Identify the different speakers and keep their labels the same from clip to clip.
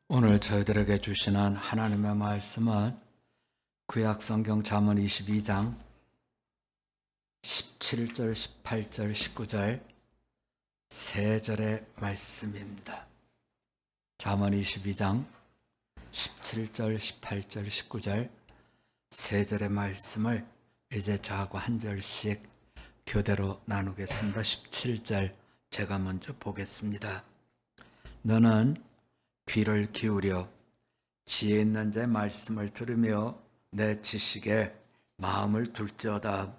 Speaker 1: 오늘 저희들에게 주시는 하나님의 말씀은 구약성경 잠언 22장 17절, 18절, 19절 세 절의 말씀입니다. 잠언 22장 17절, 18절, 19절 세 절의 말씀을 이제 저하고 한 절씩 교대로 나누겠습니다. 17절 제가 먼저 보겠습니다. 너는 귀를 기울여 지혜 있는 자의 말씀을 들으며 내 지식에 마음을 둘지어다.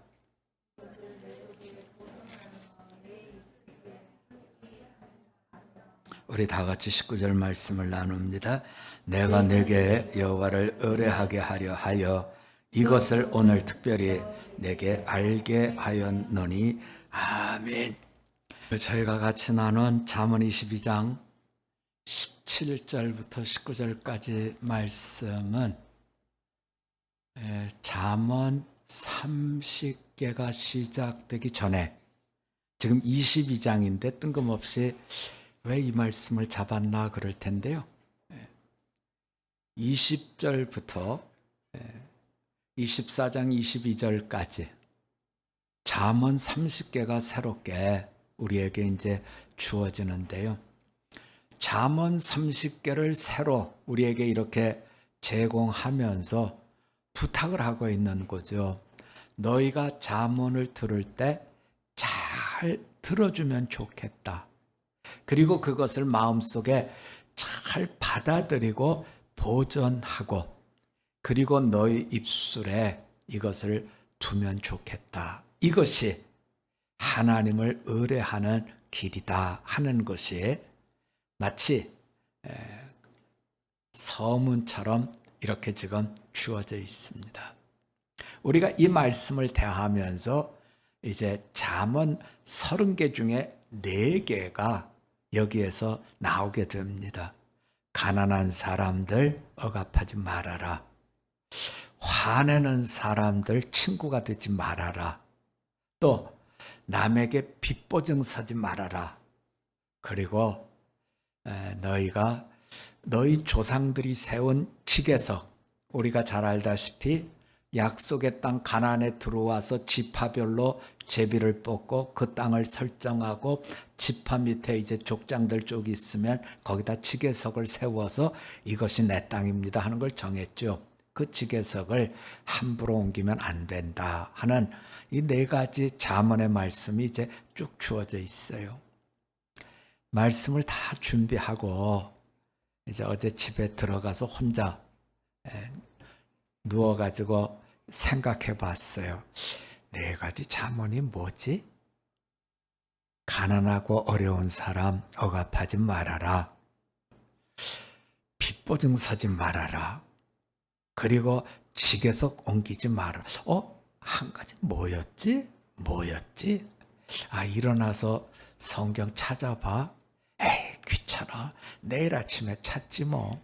Speaker 1: 우리 다 같이 19절 말씀을 나눕니다. 내가 내게 여호와를 의뢰하게 하려 하여 이것을 오늘 특별히 내게 알게 하였노니. 아멘. 저희가 같이 나눈 잠언 22장 17절부터 19절까지 말씀은 잠언 30개가 시작되기 전에 지금 22장인데 뜬금없이 왜 이 말씀을 잡았나 그럴 텐데요. 20절부터 24장 22절까지 잠언 30개가 새롭게 우리에게 이제 주어지는데요. 잠언 30개를 새로 우리에게 이렇게 제공하면서 부탁을 하고 있는 거죠. 너희가 잠언을 들을 때 잘 들어주면 좋겠다. 그리고 그것을 마음속에 잘 받아들이고 보존하고 그리고 너희 입술에 이것을 두면 좋겠다. 이것이 하나님을 의뢰하는 길이다 하는 것이 마치 서문처럼 이렇게 지금 주어져 있습니다. 우리가 이 말씀을 대하면서 이제 잠언 30개 중에 4개가 여기에서 나오게 됩니다. 가난한 사람들 억압하지 말아라. 화내는 사람들 친구가 되지 말아라. 또 남에게 빚보증 서지 말아라. 그리고 너희가 너희 조상들이 세운 지계석, 우리가 잘 알다시피 약속의 땅 가나안에 들어와서 지파별로 제비를 뽑고 그 땅을 설정하고 지파 밑에 이제 족장들 쪽이 있으면 거기다 지계석을 세워서 이것이 내 땅입니다 하는 걸 정했죠. 그 지계석을 함부로 옮기면 안 된다 하는 이 4가지 잠언의 말씀이 이제 쭉 주어져 있어요. 말씀을 다 준비하고 이제 어제 집에 들어가서 혼자 누워가지고 생각해 봤어요. 4가지 잠언이 뭐지? 가난하고 어려운 사람 억압하지 말아라. 빚보증 서지 말아라. 그리고 지계석 옮기지 마라. 한 가지 뭐였지? 일어나서 성경 찾아봐. 에이, 귀찮아. 내일 아침에 찾지 뭐.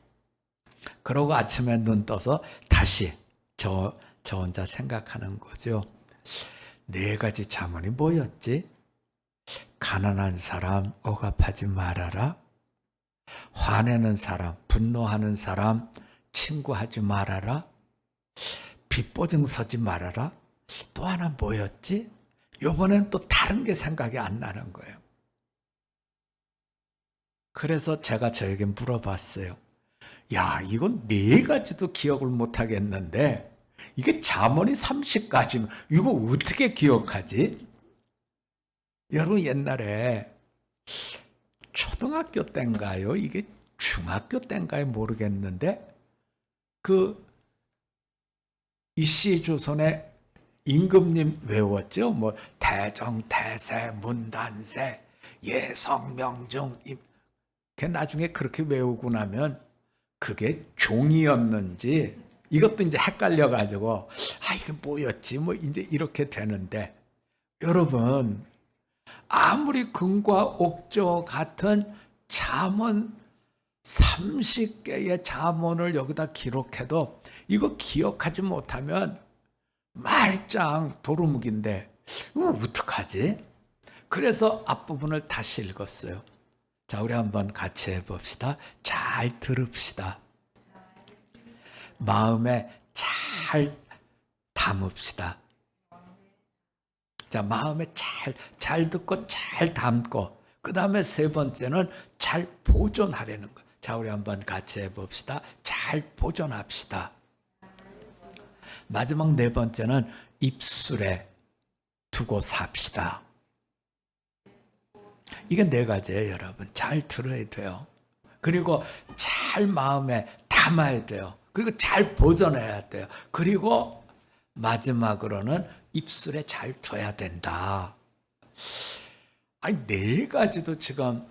Speaker 1: 그러고 아침에 눈 떠서 다시 저 혼자 생각하는 거죠. 4가지 잠언이 뭐였지? 가난한 사람 억압하지 말아라. 화내는 사람, 분노하는 사람 친구하지 말아라. 빚보증 서지 말아라. 또 하나 뭐였지? 이번엔 또 다른 게 생각이 안 나는 거예요. 그래서 제가 저에게 물어봤어요. 야, 이건 4가지도 기억을 못 하겠는데 이게 잠언이 30가지면 이거 어떻게 기억하지? 여러분 옛날에 초등학교 때인가요? 이게 중학교 때인가요? 모르겠는데 이씨조선의 임금님 외웠죠? 뭐 대정, 대세, 문단세, 예성, 명종. 걔 나중에 그렇게 외우고 나면 그게 종이었는지 이것도 이제 헷갈려가지고 이게 뭐였지? 뭐 이제 이렇게 되는데 여러분 아무리 금과 옥조 같은 잠언 30개의 잠언을 여기다 기록해도 이거 기억하지 못하면 말짱 도루묵인데 이거 어떡하지? 그래서 앞부분을 다시 읽었어요. 자, 우리 한번 같이 해봅시다. 잘 들읍시다. 마음에 잘 담읍시다. 자, 마음에 잘 듣고 잘 담고, 그 다음에 세 번째는 잘 보존하려는 거. 자, 우리 한번 같이 해봅시다. 잘 보존합시다. 마지막 네 번째는 입술에 두고 삽시다. 이게 네 가지예요, 여러분. 잘 들어야 돼요. 그리고 잘 마음에 담아야 돼요. 그리고 잘 보존해야 돼요. 그리고 마지막으로는 입술에 잘 둬야 된다. 아니, 네 가지도 지금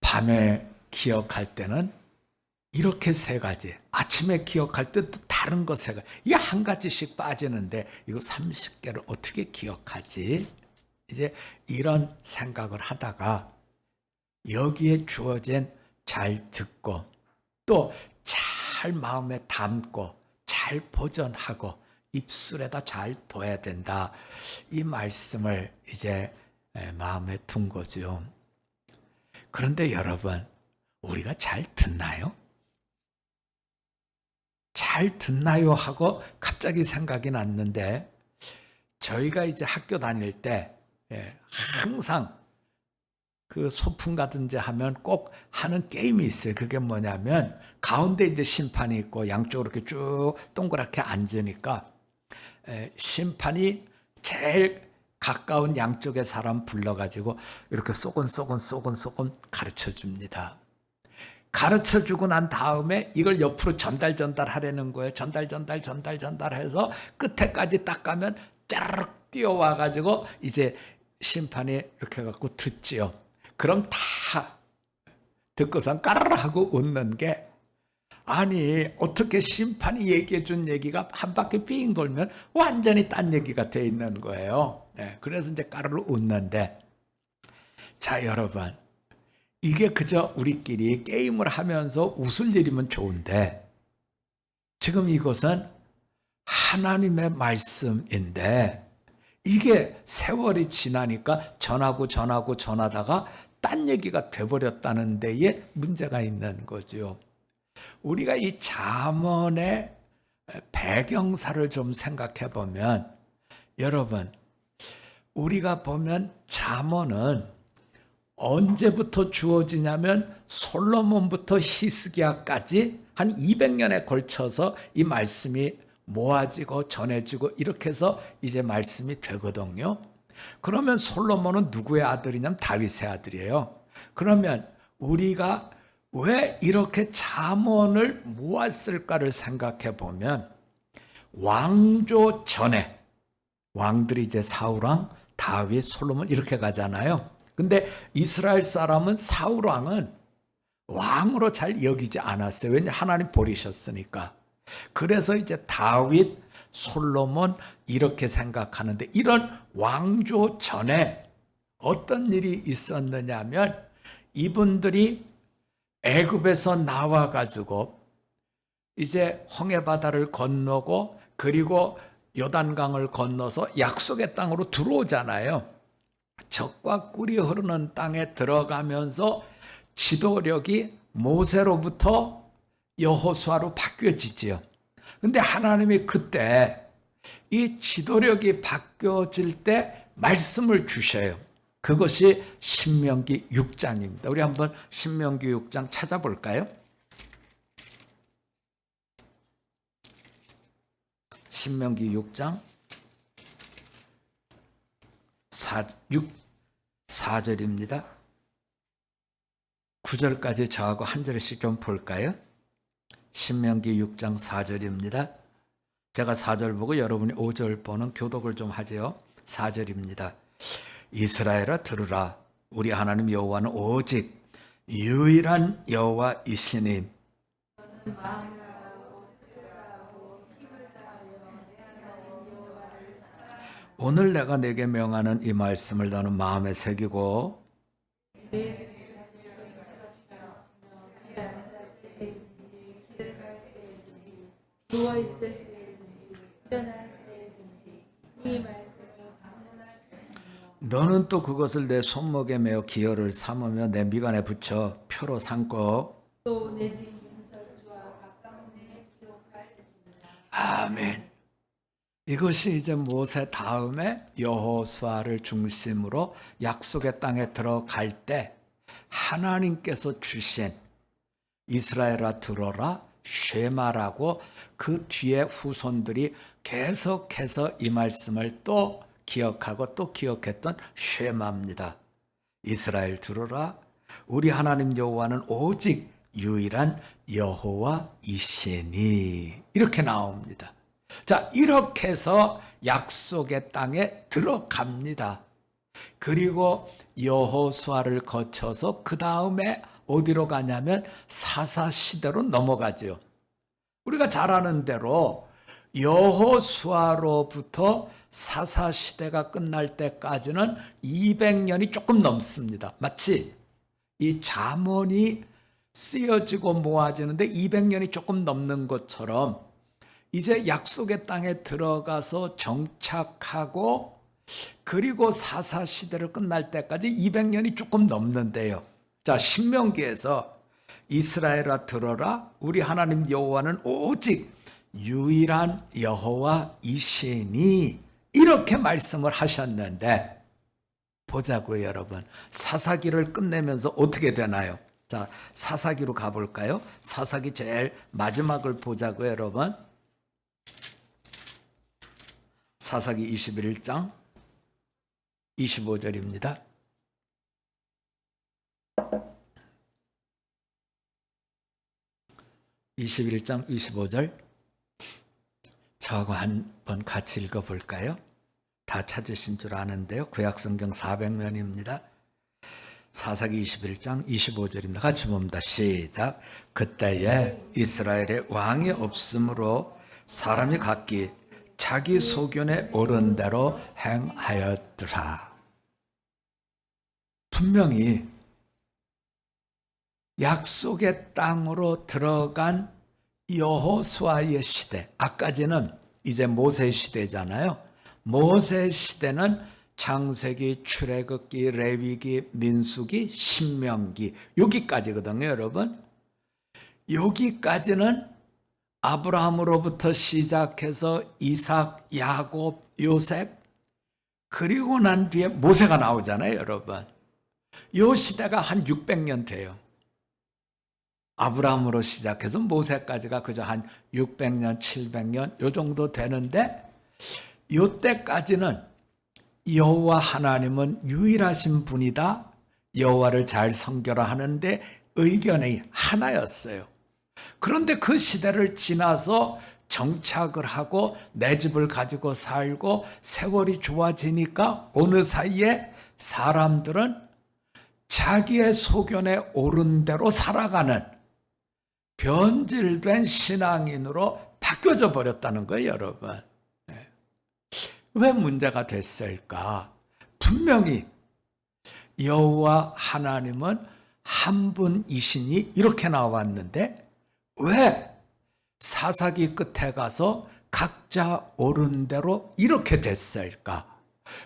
Speaker 1: 밤에 기억할 때는 이렇게 세 가지, 아침에 기억할 때 또 다른 거 세 가지, 이게 한 가지씩 빠지는데 이거 30개를 어떻게 기억하지? 이제 이런 생각을 하다가 여기에 주어진 잘 듣고 또 잘 마음에 담고 잘 보존하고 입술에다 잘 둬야 된다. 이 말씀을 이제 마음에 둔 거죠. 그런데 여러분, 우리가 잘 듣나요? 잘 듣나요? 하고 갑자기 생각이 났는데, 저희가 이제 학교 다닐 때 항상 그 소풍 가든지 하면 꼭 하는 게임이 있어요. 그게 뭐냐면 가운데 이제 심판이 있고 양쪽으로 이렇게 쭉 동그랗게 앉으니까 심판이 제일 가까운 양쪽의 사람 불러가지고 이렇게 쏘곤 가르쳐 줍니다. 가르쳐 주고 난 다음에 이걸 옆으로 전달하려는 거예요. 전달해서 끝에까지 딱 가면 짜르륵 뛰어와가지고 이제 심판이 이렇게 해갖고 듣지요. 그럼 다 듣고선 까르르 하고 웃는 게, 아니 어떻게 심판이 얘기해 준 얘기가 한 바퀴 삥 돌면 완전히 딴 얘기가 돼 있는 거예요. 그래서 이제 까르르 웃는데, 자 여러분, 이게 그저 우리끼리 게임을 하면서 웃을 일이면 좋은데, 지금 이것은 하나님의 말씀인데 이게 세월이 지나니까 전하다가 딴 얘기가 돼버렸다는 데에 문제가 있는 거죠. 우리가 이 잠언의 배경사를 좀 생각해 보면, 여러분, 우리가 보면 잠언은 언제부터 주어지냐면 솔로몬부터 히스기야까지 한 200년에 걸쳐서 이 말씀이 모아지고 전해지고 이렇게 해서 이제 말씀이 되거든요. 그러면 솔로몬은 누구의 아들이냐면 다윗의 아들이에요. 그러면 우리가 왜 이렇게 잠언을 모았을까를 생각해 보면, 왕조 전에 왕들이 이제 사울왕, 다윗, 솔로몬 이렇게 가잖아요. 근데 이스라엘 사람은 사울왕은 왕으로 잘 여기지 않았어요. 왜냐, 하나님 버리셨으니까. 그래서 이제 다윗, 솔로몬 이렇게 생각하는데, 이런 왕조 전에 어떤 일이 있었느냐면, 이분들이 애굽에서 나와가지고 이제 홍해바다를 건너고 그리고 요단강을 건너서 약속의 땅으로 들어오잖아요. 젖과 꿀이 흐르는 땅에 들어가면서 지도력이 모세로부터 여호수아로 바뀌어지지요. 근데 하나님이 그때 이 지도력이 바뀌어질 때 말씀을 주셔요. 그것이 신명기 6장입니다. 우리 한번 신명기 6장 찾아볼까요? 신명기 6장 4절입니다. 9절까지 저하고 한 절씩 좀 볼까요? 신명기 6장 4절입니다. 제가 4절 보고 여러분이 5절 보는 교독을 좀 하죠. 4절입니다. 이스라엘아 들으라. 우리 하나님 여호와는 오직 유일한 여호와이시니 오늘 내가 내게 명하는 이 말씀을 너는 마음에 새기고
Speaker 2: 누워있을 때든지 일어날 때든지 이 말씀을 강론할 때며
Speaker 1: 너는 또 그것을 내 손목에 메어 기어를 삼으며 내 미간에 붙여 표로 삼고
Speaker 2: 또 내 집 문서를 주와 가까운데 기록할지니라.
Speaker 1: 아멘. 이것이 이제 모세 다음에 여호수아를 중심으로 약속의 땅에 들어갈 때 하나님께서 주신 이스라엘아 들어라 쉐마라고 그 뒤에 후손들이 계속해서 이 말씀을 또 기억하고 또 기억했던 쉐마입니다. 이스라엘 들어라 우리 하나님 여호와는 오직 유일한 여호와이시니 이렇게 나옵니다. 자, 이렇게 해서 약속의 땅에 들어갑니다. 그리고 여호수아를 거쳐서 그 다음에 어디로 가냐면 사사시대로 넘어가죠. 우리가 잘 아는 대로 여호수아로부터 사사시대가 끝날 때까지는 200년이 조금 넘습니다. 마치 이 잠언이 쓰여지고 모아지는데 200년이 조금 넘는 것처럼 이제 약속의 땅에 들어가서 정착하고 그리고 사사시대를 끝날 때까지 200년이 조금 넘는데요. 자, 신명기에서 이스라엘아 들어라 우리 하나님 여호와는 오직 유일한 여호와이시니 이렇게 말씀을 하셨는데 보자고요, 여러분. 사사기를 끝내면서 어떻게 되나요? 자, 사사기로 가볼까요? 사사기 제일 마지막을 보자고요, 여러분. 사사기 21장 25절입니다. 21장 25절 저하고 한번 같이 읽어볼까요? 다 찾으신 줄 아는데요. 구약성경 400면입니다. 사사기 21장 25절입니다. 같이 봅니다. 시작. 그때에 이스라엘에 왕이 없으므로 사람이 각기 자기 소견에 옳은 대로 행하였더라. 분명히 약속의 땅으로 들어간 여호수아의 시대, 아까지는 이제 모세 시대잖아요. 모세 시대는 창세기, 출애굽기, 레위기, 민수기, 신명기 여기까지거든요, 여러분. 여기까지는 아브라함으로부터 시작해서 이삭, 야곱, 요셉 그리고 난 뒤에 모세가 나오잖아요, 여러분. 이 시대가 한 600년 돼요. 아브라함으로 시작해서 모세까지가 그저 한 600년, 700년 요 정도 되는데 이때까지는 여호와 하나님은 유일하신 분이다. 여호와를 잘 섬겨라 하는데 의견이 하나였어요. 그런데 그 시대를 지나서 정착을 하고 내 집을 가지고 살고 세월이 좋아지니까 어느 사이에 사람들은 자기의 소견에 옳은 대로 살아가는 변질된 신앙인으로 바뀌어져 버렸다는 거예요, 여러분. 왜 문제가 됐을까? 분명히 여호와 하나님은 한 분이시니 이렇게 나왔는데 왜 사사기 끝에 가서 각자 옳은 대로 이렇게 됐을까?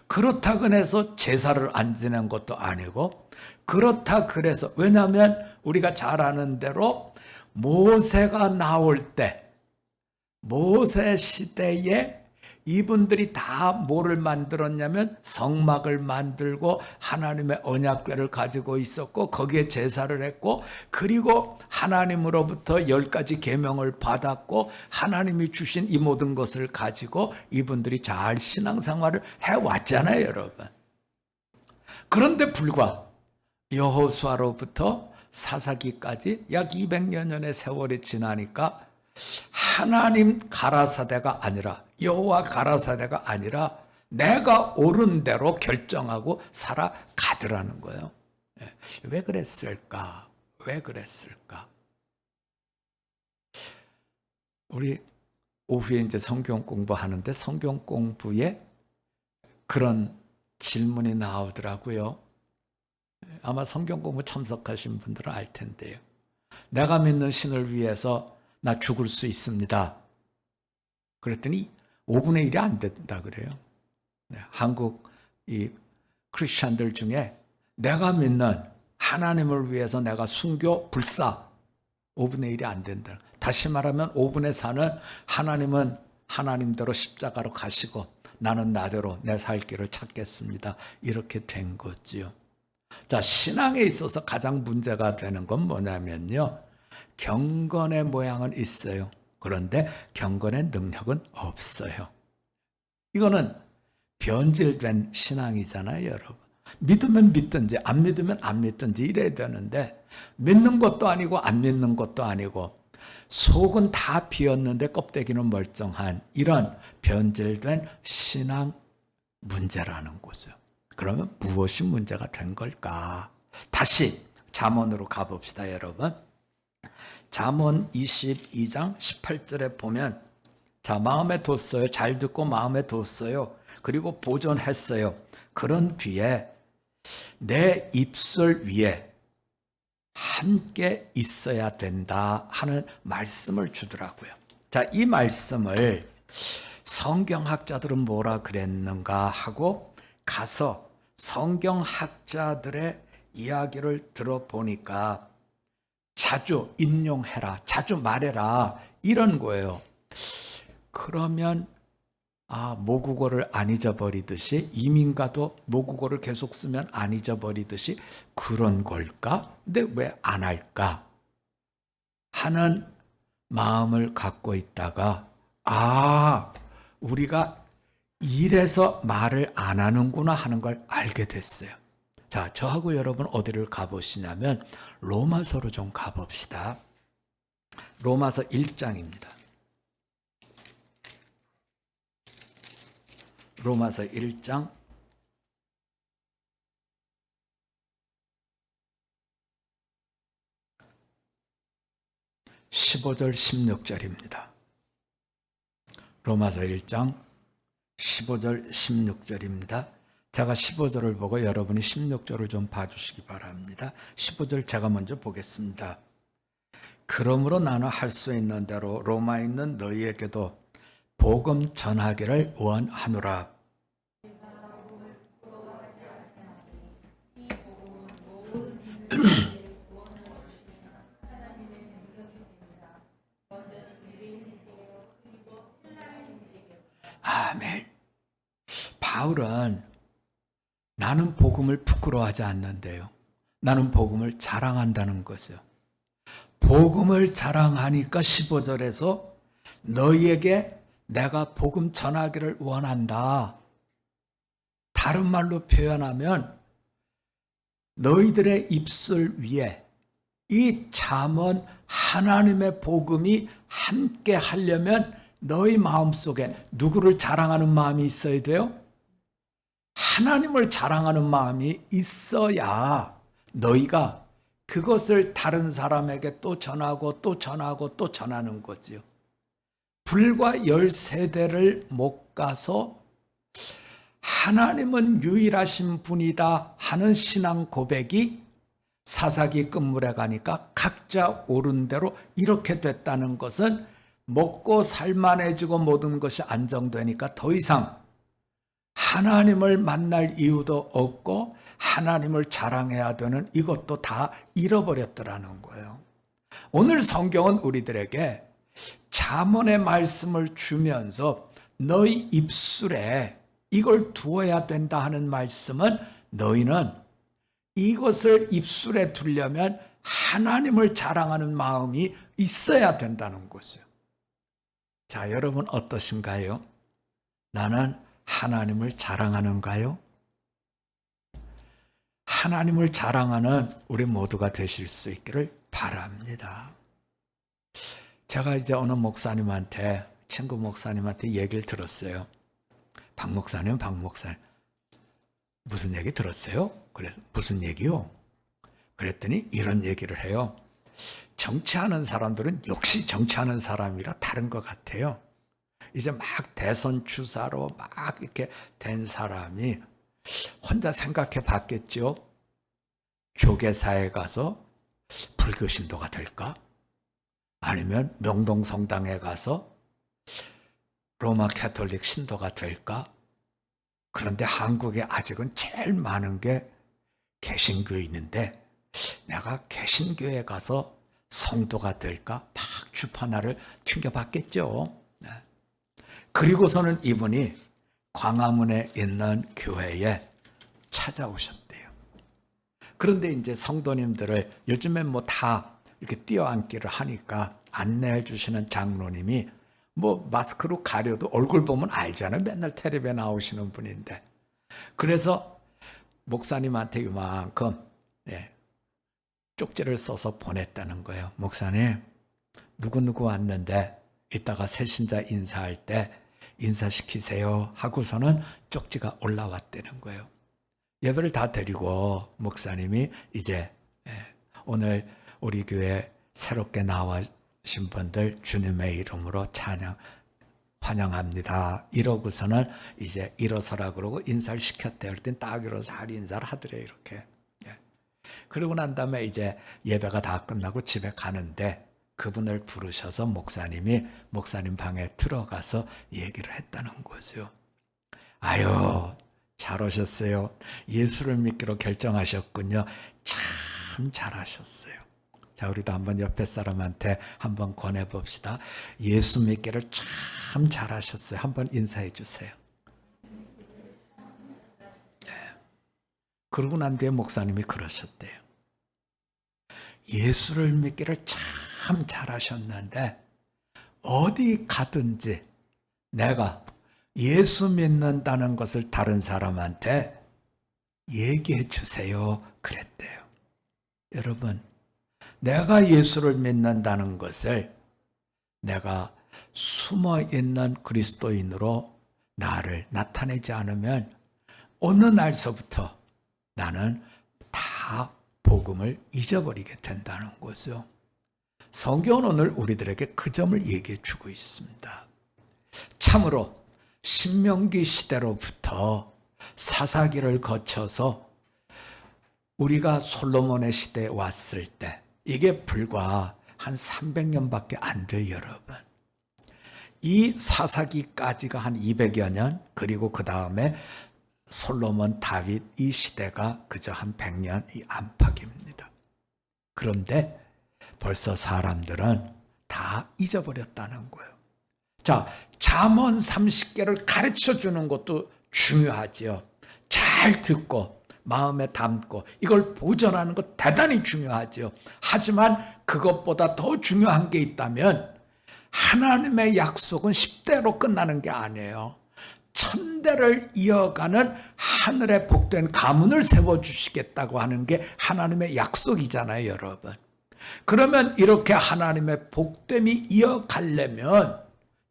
Speaker 1: 그렇다고 해서 제사를 안 지낸 것도 아니고 그렇다 그래서 왜냐하면 우리가 잘 아는 대로 모세가 나올 때 모세 시대에 이분들이 다 뭐를 만들었냐면 성막을 만들고 하나님의 언약궤를 가지고 있었고 거기에 제사를 했고 그리고 하나님으로부터 10가지 계명을 받았고 하나님이 주신 이 모든 것을 가지고 이분들이 잘 신앙생활을 해왔잖아요, 여러분. 그런데 불과 여호수아로부터 사사기까지 약 200여 년의 세월이 지나니까 하나님 가라사대가 아니라 여호와 가라사대가 아니라 내가 옳은 대로 결정하고 살아가더라는 거예요. 왜 그랬을까? 왜 그랬을까? 우리 오후에 이제 성경 공부하는데 성경 공부에 그런 질문이 나오더라고요. 아마 성경 공부 참석하신 분들은 알 텐데요. 내가 믿는 신을 위해서 나 죽을 수 있습니다. 그랬더니 5분의 1이 안 된다 그래요. 한국 이 크리스천들 중에 내가 믿는 하나님을 위해서 내가 순교 불사 5분의 1이 안 된다. 다시 말하면 5분의 4는 하나님은 하나님대로 십자가로 가시고 나는 나대로 내 살 길을 찾겠습니다. 이렇게 된 거지요. 자, 신앙에 있어서 가장 문제가 되는 건 뭐냐면요. 경건의 모양은 있어요. 그런데 경건의 능력은 없어요. 이거는 변질된 신앙이잖아요, 여러분. 믿으면 믿든지 안 믿으면 안 믿든지 이래야 되는데 믿는 것도 아니고 안 믿는 것도 아니고 속은 다 비었는데 껍데기는 멀쩡한 이런 변질된 신앙 문제라는 거죠. 그러면 무엇이 문제가 된 걸까? 다시 잠언으로 가봅시다, 여러분. 잠언 22장 18절에 보면 자, 마음에 뒀어요. 잘 듣고 마음에 뒀어요. 그리고 보존했어요. 그런 뒤에 내 입술 위에 함께 있어야 된다 하는 말씀을 주더라고요. 자, 이 말씀을 성경학자들은 뭐라 그랬는가 하고 가서 성경학자들의 이야기를 들어보니까 자주 인용해라, 자주 말해라 이런 거예요. 그러면 모국어를 안 잊어버리듯이 이민가도 모국어를 계속 쓰면 안 잊어버리듯이 그런 걸까? 근데 왜 안 할까? 하는 마음을 갖고 있다가 우리가 이래서 말을 안 하는구나 하는 걸 알게 됐어요. 자, 저하고 여러분 어디를 가보시냐면 로마서로 좀 가봅시다. 로마서 1장입니다. 로마서 1장 15절 16절입니다. 로마서 1장 15절 16절입니다. 제가 15절을 보고 여러분이 16절을 좀 봐주시기 바랍니다. 15절 제가 먼저 보겠습니다. 그러므로 나는 할 수 있는 대로 로마에 있는 너희에게도 복음 전하기를 원하노라. 아멘. 바울은 나는 복음을 부끄러워하지 않는데요. 나는 복음을 자랑한다는 것이요. 복음을 자랑하니까 15절에서 너희에게 내가 복음 전하기를 원한다. 다른 말로 표현하면 너희들의 입술 위에 이 잠언 하나님의 복음이 함께 하려면 너희 마음속에 누구를 자랑하는 마음이 있어야 돼요? 하나님을 자랑하는 마음이 있어야 너희가 그것을 다른 사람에게 또 전하고 또 전하고 또 전하는 거지요. 불과 10세대를 못 가서 하나님은 유일하신 분이다 하는 신앙 고백이 사사기 끝물에 가니까 각자 옳은 대로 이렇게 됐다는 것은 먹고 살만해지고 모든 것이 안정되니까 더 이상 하나님을 만날 이유도 없고 하나님을 자랑해야 되는 이것도 다 잃어버렸더라는 거예요. 오늘 성경은 우리들에게 잠언의 말씀을 주면서 너희 입술에 이걸 두어야 된다 하는 말씀은 너희는 이것을 입술에 두려면 하나님을 자랑하는 마음이 있어야 된다는 것이에요. 자, 여러분 어떠신가요? 나는 하나님을 자랑하는가요? 하나님을 자랑하는 우리 모두가 되실 수 있기를 바랍니다. 제가 이제 어느 목사님한테, 친구 목사님한테 얘기를 들었어요. 박 목사님, 무슨 얘기 들었어요? 그래, 무슨 얘기요? 그랬더니 이런 얘기를 해요. 정치하는 사람들은 역시 정치하는 사람이라 다른 것 같아요. 이제 막 대선 주사로 막 이렇게 된 사람이 혼자 생각해 봤겠죠. 교계사에 가서 불교 신도가 될까? 아니면 명동성당에 가서 로마 캐톨릭 신도가 될까? 그런데 한국에 아직은 제일 많은 게 개신교인인데 내가 개신교에 가서 성도가 될까 막 주파나를 튕겨봤겠죠. 네. 그리고서는 이분이 광화문에 있는 교회에 찾아오셨대요. 그런데 이제 성도님들을 요즘엔 뭐 다 이렇게 뛰어앉기를 하니까 안내해 주시는 장로님이 뭐 마스크로 가려도 얼굴 보면 알잖아요. 맨날 텔레비에 나오시는 분인데. 그래서 목사님한테 이만큼 쪽지를 써서 보냈다는 거예요. 목사님, 누구누구 왔는데 이따가 새신자 인사할 때 인사시키세요 하고서는 쪽지가 올라왔다는 거예요. 예배를 다 드리고 목사님이 이제 오늘 우리 교회 새롭게 나와신 분들 주님의 이름으로 환영합니다. 이러고서는 이제 일어서라 그러고 인사를 시켰대요. 그랬더니 딱 일어서 잘 인사를 하더래요. 이렇게. 그러고 난 다음에 이제 예배가 다 끝나고 집에 가는데 그분을 부르셔서 목사님이 목사님 방에 들어가서 얘기를 했다는 거죠. 아유, 잘 오셨어요. 예수를 믿기로 결정하셨군요. 참 잘하셨어요. 자, 우리도 한번 옆에 사람한테 한번 권해봅시다. 예수 믿기를 참 잘하셨어요. 한번 인사해 주세요. 그러고 난 뒤에 목사님이 그러셨대요. 예수를 믿기를 참 잘하셨는데 어디 가든지 내가 예수 믿는다는 것을 다른 사람한테 얘기해 주세요. 그랬대요. 여러분, 내가 예수를 믿는다는 것을 내가 숨어있는 그리스도인으로 나를 나타내지 않으면 어느 날서부터 나는 다 복음을 잊어버리게 된다는 거죠. 성경은 오늘 우리들에게 그 점을 얘기해 주고 있습니다. 참으로 신명기 시대로부터 사사기를 거쳐서 우리가 솔로몬의 시대에 왔을 때 이게 불과 한 300년밖에 안 돼요, 여러분. 이 사사기까지가 한 200여 년, 그리고 그 다음에 솔로몬, 다윗 이 시대가 그저 한 100년 이 안팎입니다. 그런데 벌써 사람들은 다 잊어버렸다는 거예요. 자, 잠언 30개를 가르쳐 주는 것도 중요하지요. 잘 듣고 마음에 담고 이걸 보존하는 것 대단히 중요하지요. 하지만 그것보다 더 중요한 게 있다면 하나님의 약속은 10대로 끝나는 게 아니에요. 1000대를 이어가는 하늘의 복된 가문을 세워주시겠다고 하는 게 하나님의 약속이잖아요, 여러분. 그러면 이렇게 하나님의 복됨이 이어가려면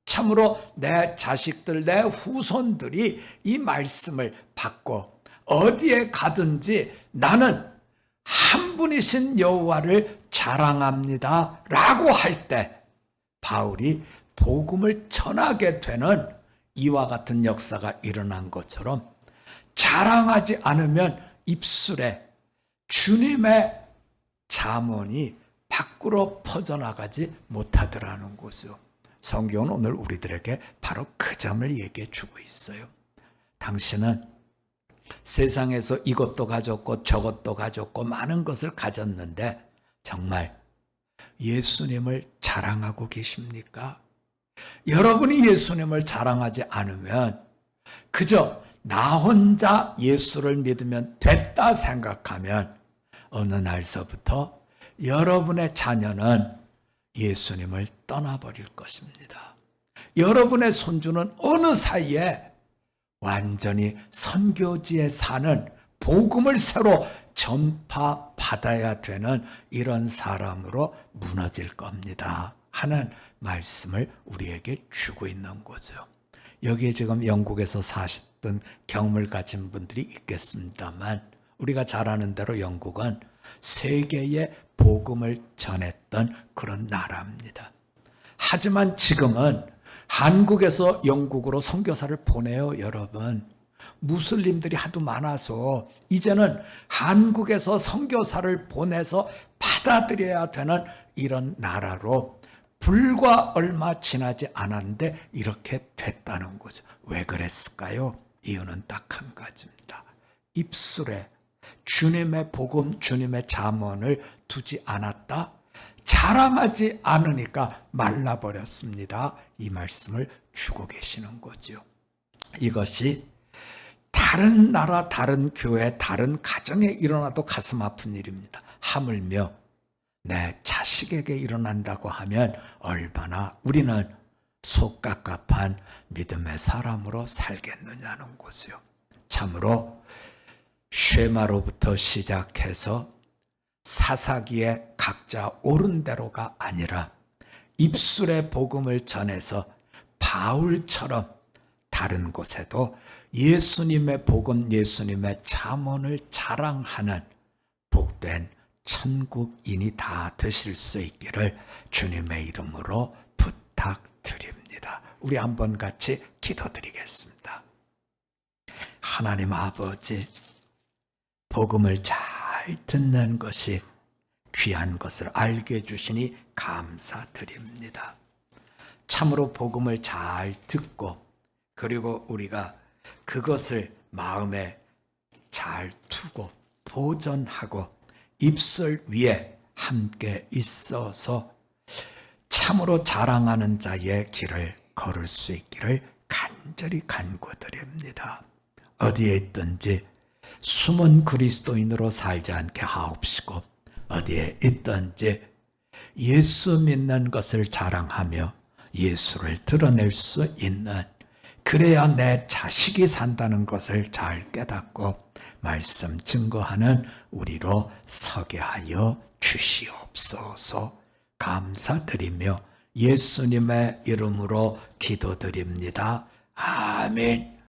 Speaker 1: 참으로 내 자식들, 내 후손들이 이 말씀을 받고 어디에 가든지 나는 한 분이신 여호와를 자랑합니다 라고 할 때 바울이 복음을 전하게 되는 이와 같은 역사가 일어난 것처럼 자랑하지 않으면 입술에 주님의 잠언이 밖으로 퍼져나가지 못하더라는 거죠. 성경은 오늘 우리들에게 바로 그 점을 얘기해 주고 있어요. 당신은 세상에서 이것도 가졌고 저것도 가졌고 많은 것을 가졌는데 정말 예수님을 자랑하고 계십니까? 여러분이 예수님을 자랑하지 않으면 그저 나 혼자 예수를 믿으면 됐다 생각하면 어느 날서부터 여러분의 자녀는 예수님을 떠나버릴 것입니다. 여러분의 손주는 어느 사이에 완전히 선교지에 사는 복음을 새로 전파받아야 되는 이런 사람으로 무너질 겁니다 하는 말씀을 우리에게 주고 있는 거죠. 여기에 지금 영국에서 사셨던 경험을 가진 분들이 있겠습니다만 우리가 잘 아는 대로 영국은 세계에 복음을 전했던 그런 나라입니다. 하지만 지금은 한국에서 영국으로 선교사를 보내요, 여러분. 무슬림들이 하도 많아서 이제는 한국에서 선교사를 보내서 받아들여야 되는 이런 나라로 불과 얼마 지나지 않았는데 이렇게 됐다는 거죠. 왜 그랬을까요? 이유는 딱 한 가지입니다. 입술에 주님의 복음, 주님의 잠언을 두지 않았다. 자랑하지 않으니까 말라버렸습니다. 이 말씀을 주고 계시는 거죠. 이것이 다른 나라, 다른 교회, 다른 가정에 일어나도 가슴 아픈 일입니다. 하물며 내 자식에게 일어난다고 하면 얼마나 우리는 속깝깝한 믿음의 사람으로 살겠느냐는 거죠. 참으로 쉐마로부터 시작해서 사사기에 각자 옳은 대로가 아니라 입술의 복음을 전해서 바울처럼 다른 곳에도 예수님의 복음, 예수님의 잠언을 자랑하는 복된 천국인이 다 되실 수 있기를 주님의 이름으로 부탁드립니다. 우리 한번 같이 기도드리겠습니다. 하나님 아버지, 복음을 잘 듣는 것이 귀한 것을 알게 해주시니 감사드립니다. 참으로 복음을 잘 듣고 그리고 우리가 그것을 마음에 잘 두고 보존하고 입술 위에 함께 있어서 참으로 자랑하는 자의 길을 걸을 수 있기를 간절히 간구드립니다. 어디에 있든지 숨은 그리스도인으로 살지 않게 하옵시고 어디에 있든지 예수 믿는 것을 자랑하며 예수를 드러낼 수 있는, 그래야 내 자식이 산다는 것을 잘 깨닫고 말씀 증거하는 우리로 서게 하여 주시옵소서. 감사드리며 예수님의 이름으로 기도드립니다. 아멘.